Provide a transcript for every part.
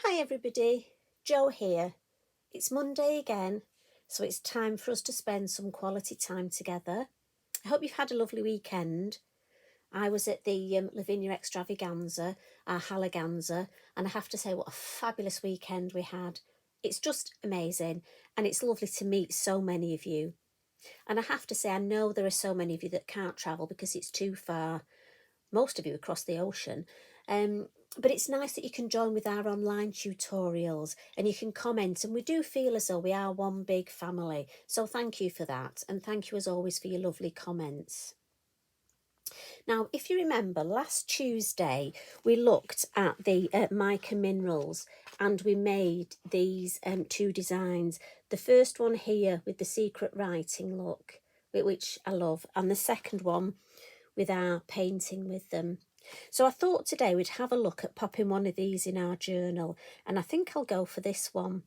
Hi everybody, Jo here. It's Monday again, so it's time for us to spend some quality time together. I hope you've had a lovely weekend. I was at the Lavinia Extravaganza, our Hallowganza, and I have to say what a fabulous weekend we had. It's just amazing, and it's lovely to meet so many of you. And I have to say, I know there are so many of you that can't travel because it's too far. Most of you across the ocean. But it's nice that you can join with our online tutorials and you can comment, and we do feel as though we are one big family. So thank you for that, and thank you as always for your lovely comments. Now, if you remember, last Tuesday we looked at the mica minerals and we made these two designs. The first one here with the secret writing look, which I love, and the second one with our painting with them. So I thought today we'd have a look at popping one of these in our journal, and I think I'll go for this one.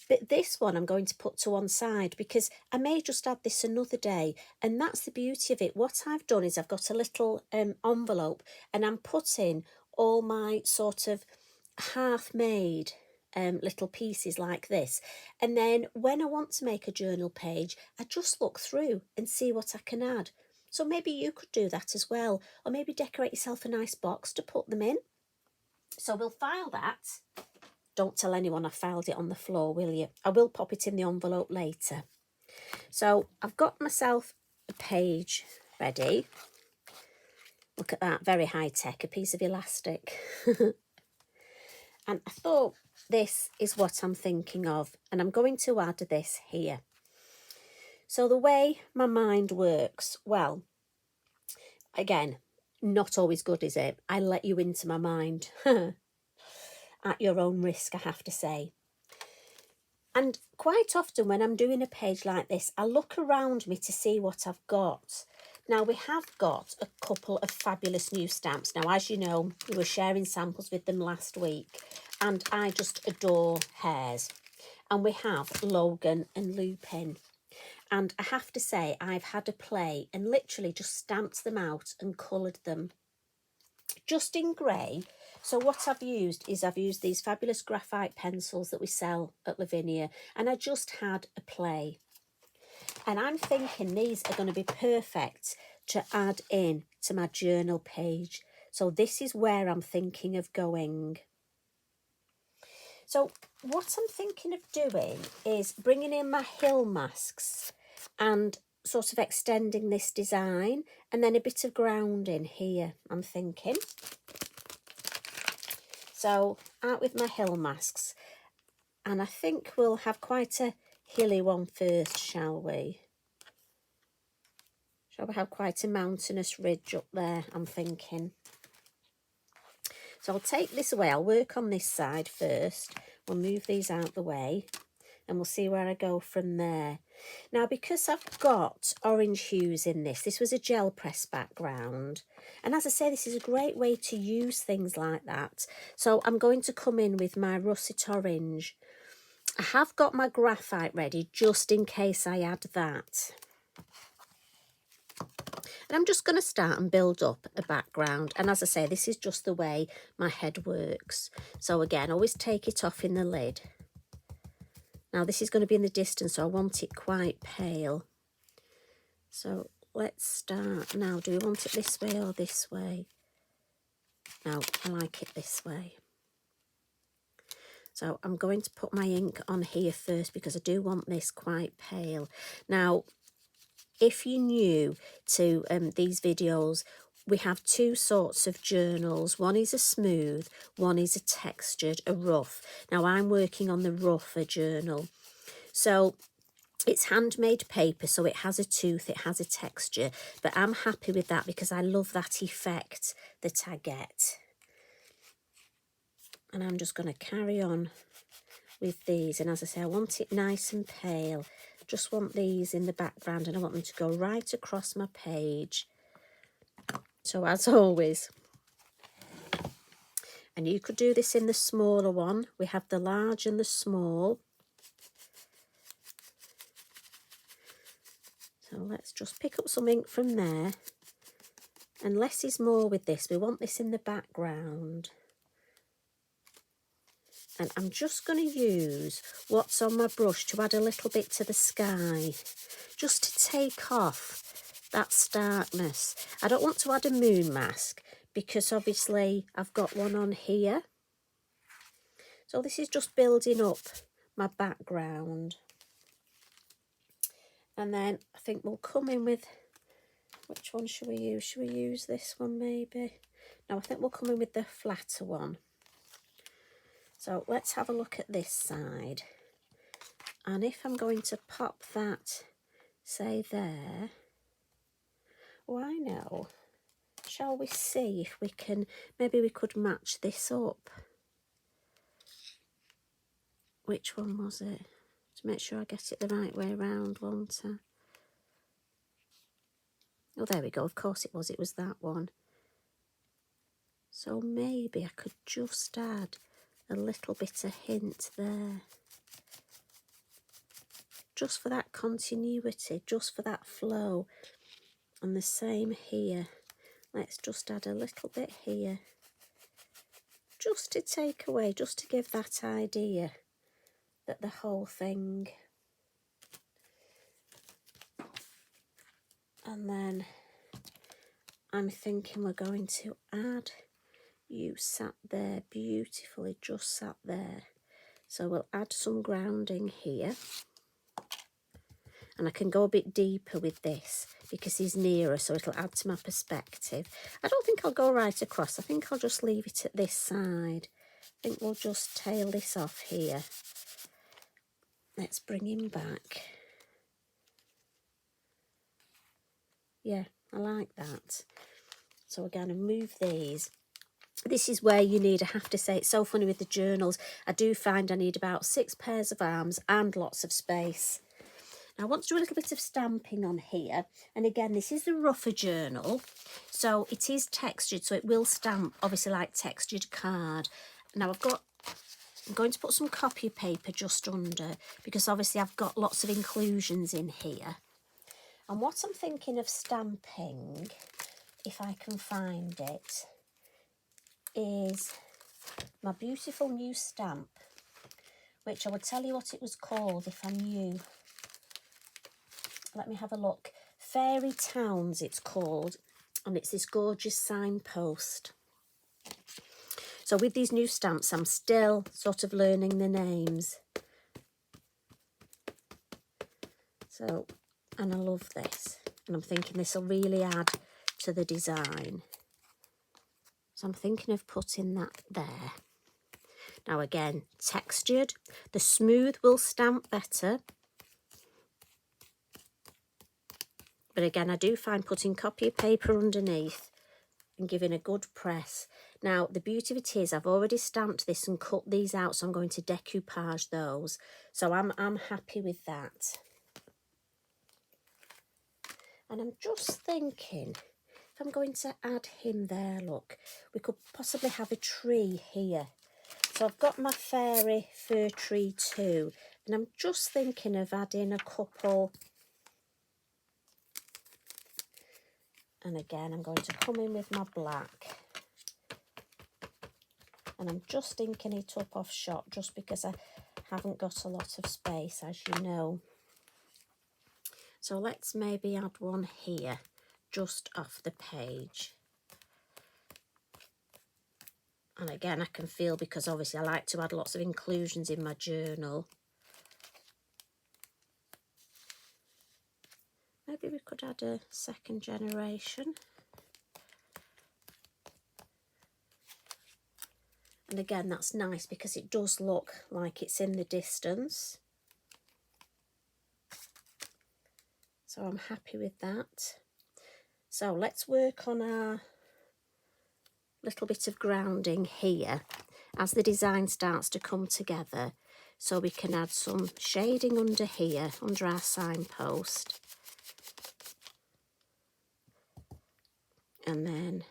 But this one I'm going to put to one side because I may just add this another day, and that's the beauty of it. What I've done is I've got a little envelope and I'm putting all my sort of half-made little pieces like this, and then when I want to make a journal page I just look through and see what I can add. So maybe you could do that as well, or maybe decorate yourself a nice box to put them in. So we'll file that. Don't tell anyone I filed it on the floor, will you? I will pop it in the envelope later. So I've got myself a page ready. Look at that, very high tech, a piece of elastic. And I thought this is what I'm thinking of, and I'm going to add this here. So the way my mind works, well, again, not always good, is it? I let you into my mind. At your own risk, I have to say. And quite often when I'm doing a page like this, I look around me to see what I've got. Now, we have got a couple of fabulous new stamps. Now, as you know, we were sharing samples with them last week, and I just adore hares. And we have Logan and Lupin. And I have to say, I've had a play and literally just stamped them out and coloured them just in grey. So what I've used is these fabulous graphite pencils that we sell at Lavinia, and I just had a play. And I'm thinking these are going to be perfect to add in to my journal page. So this is where I'm thinking of going. So what I'm thinking of doing is bringing in my hill masks and sort of extending this design, and then a bit of grounding here, I'm thinking. So out with my hill masks, and I think we'll have quite a hilly one first, shall we? Shall we have quite a mountainous ridge up there, I'm thinking. So I'll take this away, I'll work on this side first. We'll move these out the way and we'll see where I go from there. Now, because I've got orange hues in this was a gel press background. And as I say, this is a great way to use things like that. So I'm going to come in with my russet orange. I have got my graphite ready just in case I add that. And I'm just going to start and build up a background. And as I say, this is just the way my head works. So again, always take it off in the lid. Now this is going to be in the distance, so I want it quite pale. So let's start now. Do we want it this way or this way? No, I like it this way. So I'm going to put my ink on here first because I do want this quite pale. Now, if you're new to these videos, we have two sorts of journals. One is a smooth, one is a textured, a rough. Now I'm working on the rougher journal. So it's handmade paper, so it has a tooth, it has a texture, but I'm happy with that because I love that effect that I get. And I'm just going to carry on with these, and as I say, I want it nice and pale. Just want these in the background and I want them to go right across my page. So as always, and you could do this in the smaller one, we have the large and the small. So let's just pick up some ink from there, and less is more with this. We want this in the background. And I'm just going to use what's on my brush to add a little bit to the sky, just to take off that starkness. I don't want to add a moon mask because obviously I've got one on here. So this is just building up my background. And then I think we'll come in with, which one should we use? Should we use this one maybe? No, I think we'll come in with the flatter one. So let's have a look at this side. And if I'm going to pop that, say there, oh, I know. Shall we see if we can, maybe we could match this up. Which one was it? To make sure I get it the right way around, won't I? Oh, there we go. Of course it was that one. So maybe I could just add a little bit of hint there. Just for that continuity, just for that flow. And the same here. Let's just add a little bit here. Just to take away, just to give that idea that the whole thing. And then I'm thinking we're going to add, you sat there beautifully, just sat there. So we'll add some grounding here. And I can go a bit deeper with this because he's nearer, so it'll add to my perspective. I don't think I'll go right across. I think I'll just leave it at this side. I think we'll just tail this off here. Let's bring him back. Yeah, I like that. So we're going to move these. This is where you need, I have to say, it's so funny with the journals. I do find I need about 6 pairs of arms and lots of space. Now, I want to do a little bit of stamping on here. And again, this is the rougher journal. So it is textured, so it will stamp, obviously, like textured card. Now, I'm going to put some copy paper just under because obviously I've got lots of inclusions in here. And what I'm thinking of stamping, if I can find it, is my beautiful new stamp, which I would tell you what it was called if I knew. Let me have a look. Fairy Towns it's called, and it's this gorgeous signpost. So with these new stamps, I'm still sort of learning the names. So, and I love this. And I'm thinking this will really add to the design. So I'm thinking of putting that there. Now again, textured. The smooth will stamp better. But again, I do find putting copy paper underneath and giving a good press. Now, the beauty of it is I've already stamped this and cut these out, so I'm going to decoupage those. So I'm happy with that. And I'm just thinking, if I'm going to add him there, look, we could possibly have a tree here. So I've got my fairy fir tree too. And I'm just thinking of adding a couple. And again, I'm going to come in with my black. And I'm just inking it up off shot just because I haven't got a lot of space, as you know. So let's maybe add one here, just off the page. And again, I can feel, because obviously I like to add lots of inclusions in my journal. Maybe we could add a second generation. And again, that's nice because it does look like it's in the distance. So I'm happy with that. So let's work on our little bit of grounding here as the design starts to come together. So we can add some shading under here, under our signpost. And then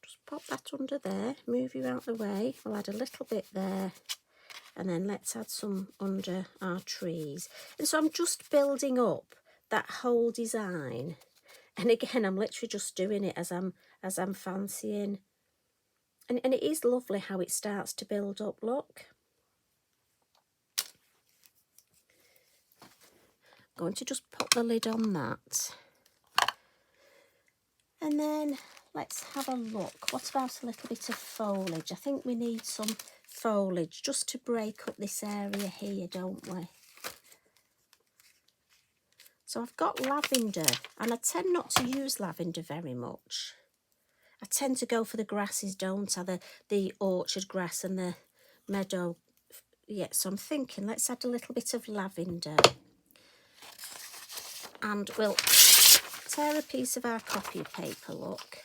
just pop that under there, move you out the way. We'll add a little bit there. And then let's add some under our trees. And so I'm just building up that whole design. And again, I'm literally just doing it as I'm fancying And it is lovely how it starts to build up, look. I'm going to just put the lid on that. And then let's have a look. What about a little bit of foliage? I think we need some foliage just to break up this area here, don't we? So I've got lavender, and I tend not to use lavender very much. I tend to go for the grasses, don't I? The orchard grass and the meadow. Yeah, so I'm thinking let's add a little bit of lavender. And we'll tear a piece of our copy paper, look.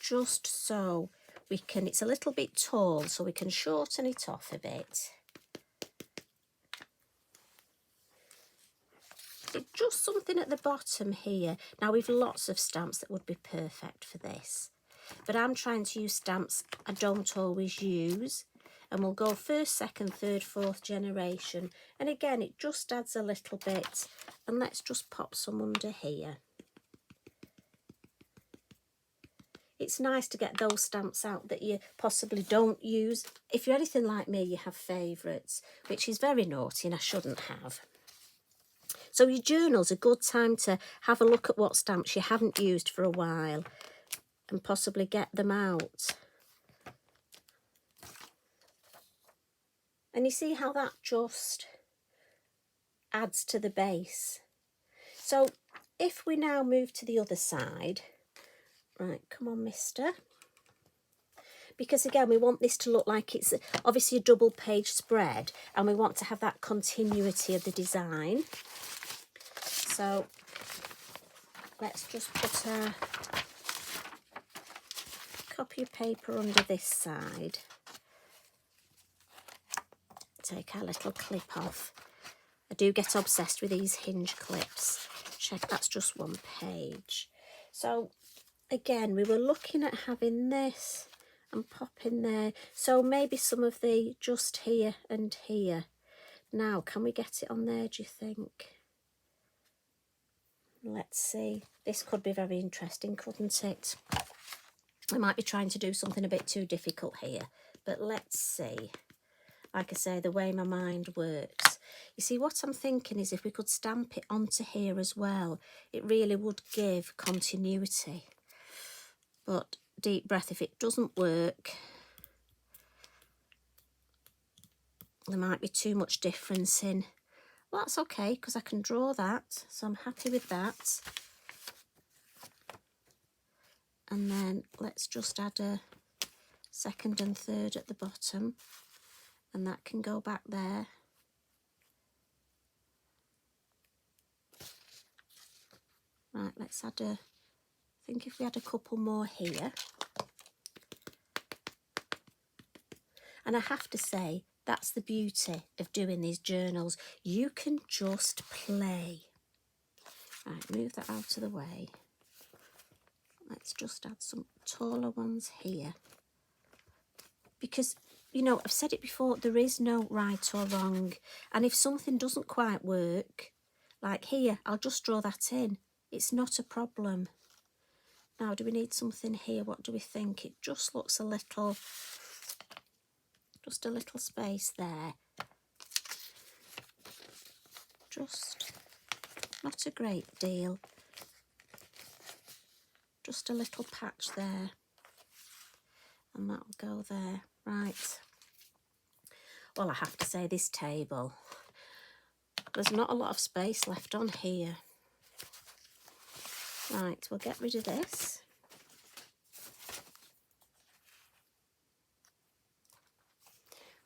Just so we can, it's a little bit tall, so we can shorten it off a bit. It's just something at the bottom here. Now we've lots of stamps that would be perfect for this, but I'm trying to use stamps I don't always use, and we'll go first, second, third, fourth generation. And again, it just adds a little bit, and let's just pop some under here. It's nice to get those stamps out that you possibly don't use. If you're anything like me, you have favourites, which is very naughty and I shouldn't have. So your journal's a good time to have a look at what stamps you haven't used for a while and possibly get them out. And you see how that just adds to the base. So if we now move to the other side, right, come on, mister. Because again, we want this to look like it's obviously a double page spread, and we want to have that continuity of the design. So let's just put our copy of paper under this side. Take our little clip off. I do get obsessed with these hinge clips. Check, that's just one page. So again, we were looking at having this and popping there. So maybe some of the just here and here. Now, can we get it on there, do you think? Let's see. This could be very interesting, couldn't it? I might be trying to do something a bit too difficult here, but let's see. Like I say, the way my mind works. You see, what I'm thinking is if we could stamp it onto here as well, it really would give continuity. But deep breath, if it doesn't work, there might be too much difference in. Well, that's okay, because I can draw that, so I'm happy with that. And then let's just add a second and third at the bottom, and that can go back there. Right, let's add I think if we had a couple more here. And I have to say, that's the beauty of doing these journals. You can just play. Right, move that out of the way. Let's just add some taller ones here. Because, you know, I've said it before, there is no right or wrong. And if something doesn't quite work, like here, I'll just draw that in. It's not a problem. Now, do we need something here? What do we think? It just looks a little, just a little space there. Just not a great deal. Just a little patch there. And that'll go there. Right. Well, I have to say, this table, there's not a lot of space left on here. Right, we'll get rid of this.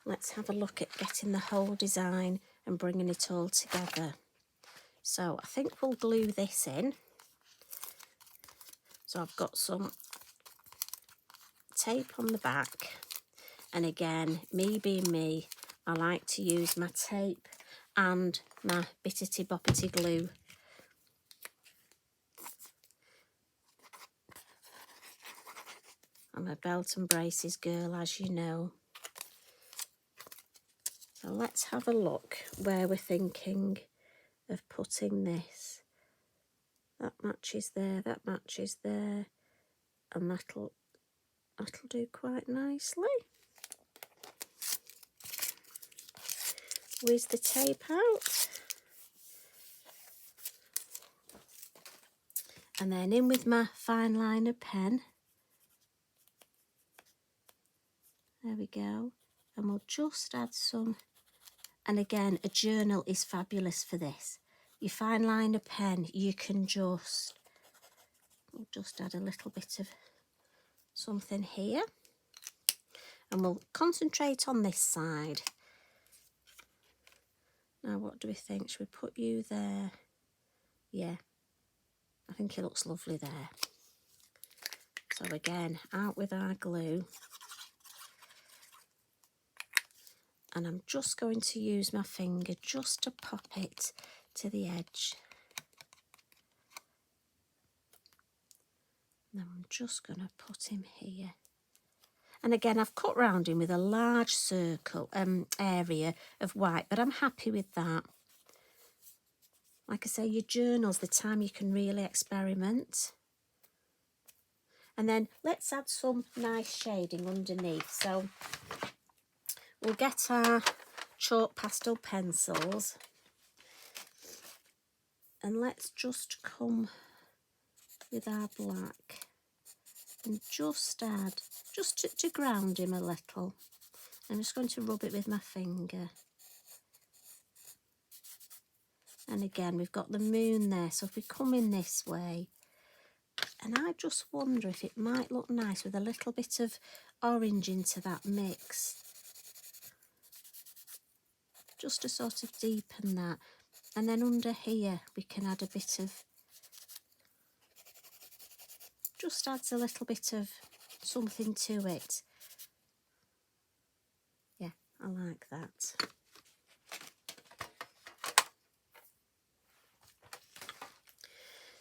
Let's have a look at getting the whole design and bringing it all together. So I think we'll glue this in. So I've got some tape on the back. And again, me being me, I like to use my tape and my bittity boppity glue. I'm a belt and braces girl, as you know. So let's have a look where we're thinking of putting this. That matches there, that matches there, and that'll do quite nicely. Whiz the tape out. And then in with my fine liner pen. There we go. And we'll just add some. And again, a journal is fabulous for this. Your fine liner pen, you can we'll just add a little bit of something here. And we'll concentrate on this side. Now, what do we think? Should we put you there? Yeah, I think it looks lovely there. So again, out with our glue. And I'm just going to use my finger just to pop it to the edge. And then I'm just going to put him here. And again, I've cut round him with a large circle area of white, but I'm happy with that. Like I say, your journal's the time you can really experiment. And then let's add some nice shading underneath. So we'll get our chalk pastel pencils and let's just come with our black and just add, just to ground him a little. I'm just going to rub it with my finger. And again, we've got the moon there, so if we come in this way, and I just wonder if it might look nice with a little bit of orange into that mix. Just to sort of deepen that. And then under here, we can add a bit of, just adds a little bit of something to it. Yeah, I like that.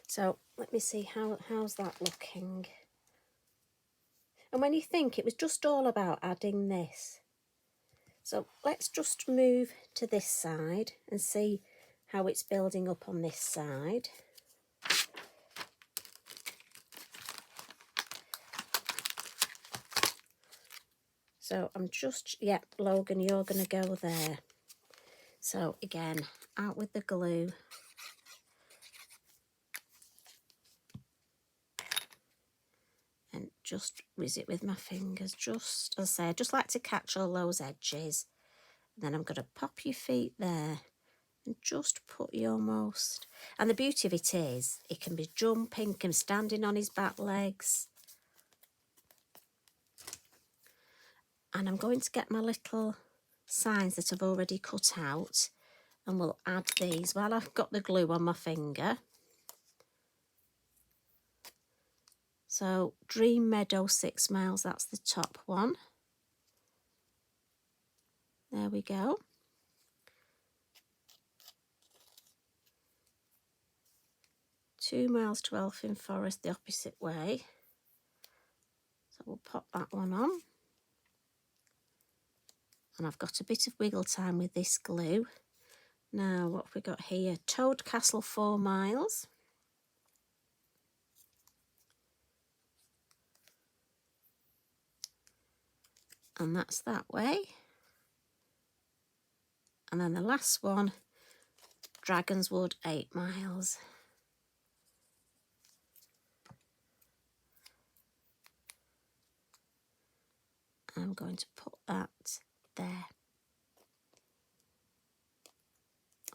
So let me see how's that looking. And when you think it was just all about adding this. So let's just move to this side and see how it's building up on this side. So I'm just, yeah, Logan, you're going to go there. So again, out with the glue. And just whiz it with my fingers, just, as I say, I just like to catch all those edges. And then I'm going to pop your feet there and just put you almost. And the beauty of it is, it can be jumping, can be standing on his back legs. And I'm going to get my little signs that I've already cut out. And we'll add these while I've got the glue on my finger. So Dream Meadow 6 miles, that's the top one. There we go. Two miles to Elfin Forest the opposite way. So we'll pop that one on. And I've got a bit of wiggle time with this glue. Now what have we got here? Toad Castle 4 miles. And that's that way. And then the last one, Dragonswood 8 miles. I'm going to put that there.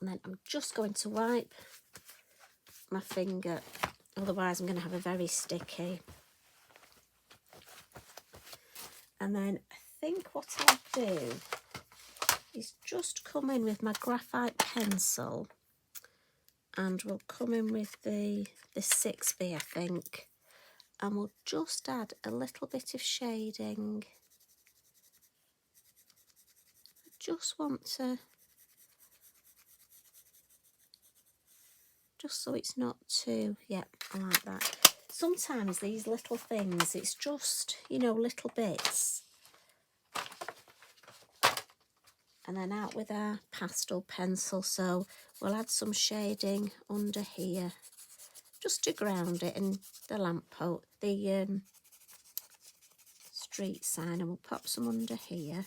And then I'm just going to wipe my finger, otherwise I'm going to have a very sticky. And then I think what I'll do is just come in with my graphite pencil, and we'll come in with the 6B, I think, and we'll just add a little bit of shading. I just want to, just so it's not too, yeah, I like that. Sometimes these little things, it's just, you know, little bits. And then out with our pastel pencil, so we'll add some shading under here just to ground it, and the lamppost, the street sign, and we'll pop some under here.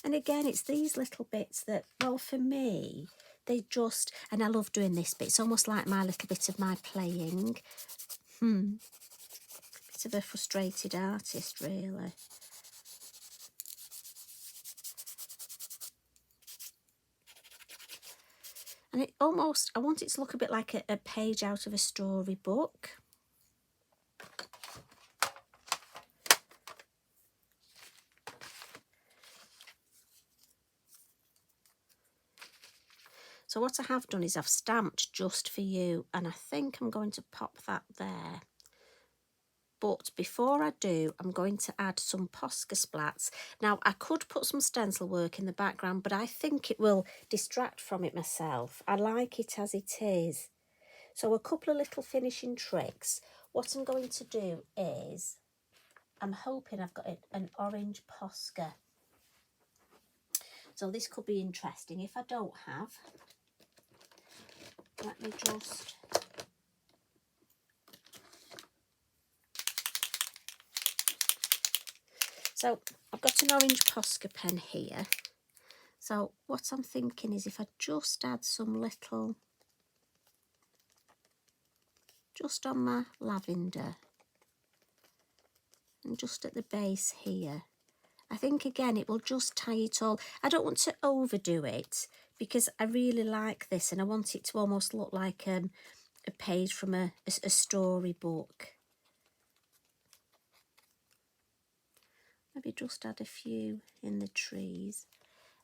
And again, it's these little bits that, well, for me, they just, and I love doing this bit. It's almost like my little bit of my playing. Bit of a frustrated artist, really. And it almost, I want it to look a bit like a page out of a storybook. So what I have done is I've stamped just for you, and I think I'm going to pop that there. But before I do, I'm going to add some Posca splats. Now, I could put some stencil work in the background, but I think it will distract from it myself. I like it as it is. So a couple of little finishing tricks. What I'm going to do is, I'm hoping I've got an orange Posca. So this could be interesting. If I don't have, let me just... So I've got an orange Posca pen here. So what I'm thinking is if I just add some little, just on my lavender and just at the base here, I think again it will just tie it all. I don't want to overdo it because I really like this and I want it to almost look like a page from a storybook. Maybe just add a few in the trees,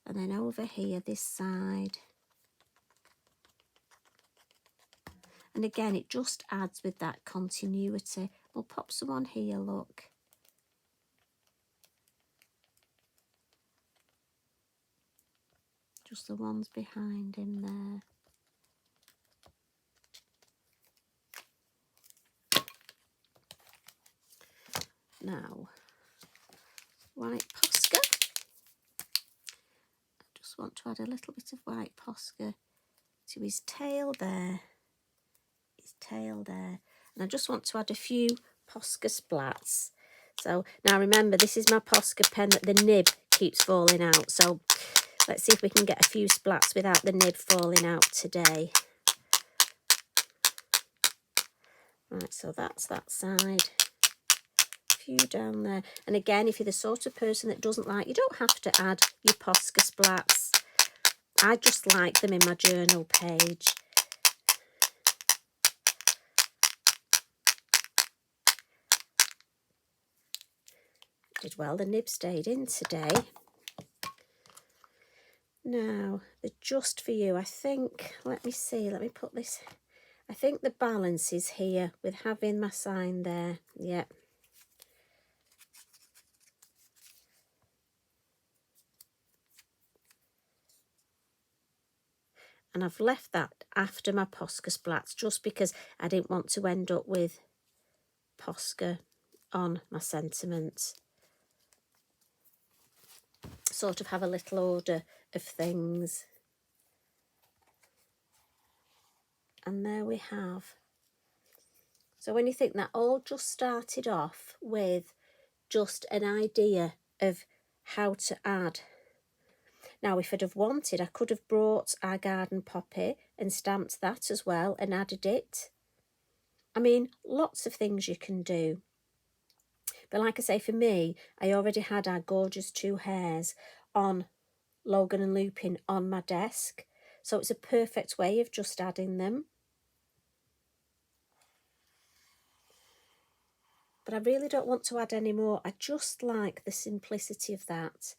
and then over here this side. And again, it just adds with that continuity. We'll pop some on here, look. Just the ones behind him there. Now, white Posca. I just want to add a little bit of white Posca to his tail there. His tail there. And I just want to add a few Posca splats. So now remember, this is my Posca pen that the nib keeps falling out. So let's see if we can get a few splats without the nib falling out today. Right, so that's that side. A few down there. And again, if you're the sort of person that doesn't like, you don't have to add your Posca splats. I just like them in my journal page. Did well, the nib stayed in today. Now, the just for you, I think, let me see, let me put this, I think the balance is here with having my sign there, yeah. And I've left that after my Posca splats just because I didn't want to end up with Posca on my sentiments. Sort of have a little order of things. And there we have. So when you think that all just started off with just an idea of how to add. Now, if I'd have wanted, I could have brought our garden poppy and stamped that as well and added it. I mean, lots of things you can do. But like I say, for me, I already had our gorgeous 2 hares on Logan and Lupin on my desk. So it's a perfect way of just adding them. But I really don't want to add any more. I just like the simplicity of that.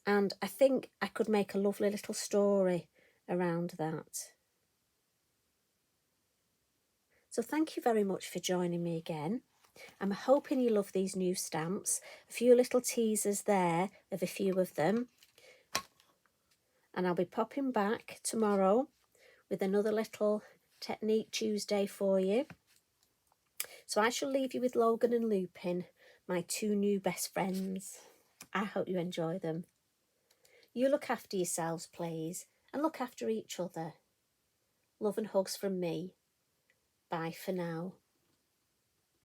And I think I could make a lovely little story around that. So thank you very much for joining me again. I'm hoping you love these new stamps. A few little teasers there of a few of them. And I'll be popping back tomorrow with another little Technique Tuesday for you. So I shall leave you with Logan and Lupin, my 2 new best friends. I hope you enjoy them. You look after yourselves, please, and look after each other. Love and hugs from me. Bye for now.